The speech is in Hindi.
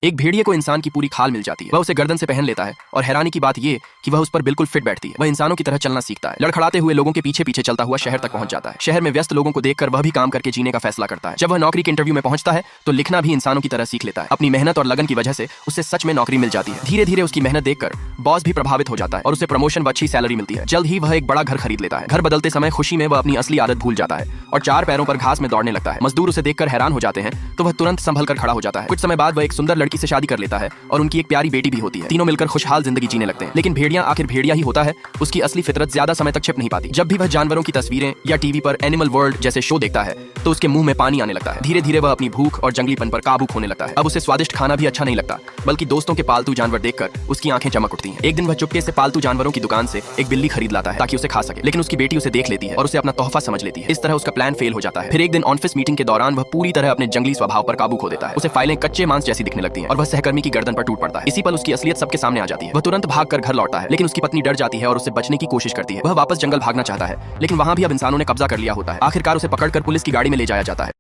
एक भेड़िए को इंसान की पूरी खाल मिल जाती है। वह उसे गर्दन से पहन लेता है और हैरानी की बात यह कि वह उस पर बिल्कुल फिट बैठती है। वह इंसानों की तरह चलना सीखता है। लड़खड़ाते हुए लोगों के पीछे पीछे चलता हुआ शहर तक पहुंच जाता है। शहर में व्यस्त लोगों को देखकर वह भी काम करके जीने का फैसला करता है। जब वह नौकरी के इंटरव्यू में पहुंचता है तो लिखना भी इंसानों की तरह सीख लेता है। अपनी मेहनत और लगन की वजह से उसे सच में नौकरी मिल जाती है। धीरे धीरे उसकी मेहनत देखकर बॉस भी प्रभावित हो जाता है और उसे प्रमोशन व अच्छी सैलरी मिलती है। जल्द ही वह एक बड़ा घर खरीद लेता है। घर बदलते समय खुशी में वह अपनी असली आदत भूल जाता है और चार पैरों पर घास में दौड़ने लगता है। मजदूर उसे देखकर हैरान हो जाते हैं तो वह तुरंत संभल कर खड़ा हो जाता है। कुछ समय बाद वह एक सुंदर लड़की से शादी कर लेता है और उनकी एक प्यारी बेटी भी होती है। तीनों मिलकर खुशहाल जिंदगी जीने लगते हैं। लेकिन भेड़िया आखिर भेड़िया ही होता है। उसकी असली फितरत ज्यादा समय तक छिप नहीं पाती। जब भी वह जानवरों की तस्वीरें या टीवी पर एनिमल वर्ल्ड जैसे शो देखता है तो उसके मुंह में पानी आने लगता है। धीरे धीरे वह अपनी भूख और जंगलीपन पर काबू खोने लगता है। अब उसे स्वादिष्ट खाना भी अच्छा नहीं लगता, बल्कि दोस्तों के पालतू जानवर देखकर उसकी आंखें चमक उठती हैं। एक दिन वह चुपके से पालतू जानवरों की दुकान से एक बिल्ली खरीद लाता है ताकि उसे खा सके। लेकिन उसकी बेटी उसे देख लेती है और उसे अपना तोहफा समझ लेती है। इस तरह उसका प्लान फेल हो जाता है। फिर एक दिन ऑफिस मीटिंग के दौरान वह पूरी तरह अपने जंगली स्वभाव पर काबू खो देता है। उसे फाइलें कच्चे मांस जैसी दिखने लगती हैं और वह सहकर्मी की गर्दन पर टूट पड़ता है। इसी पल उसकी असलियत सबके सामने आ जाती है। वह तुरंत भागकर घर लौटता है, लेकिन उसकी पत्नी डर जाती है और उससे बचने की कोशिश करती है। वह वापस जंगल भागना चाहता है, लेकिन वहां भी अब इंसानों ने कब्जा कर लिया होता है। आखिरकार उसे पकड़कर पुलिस की गाड़ी में ले जाया जाता है।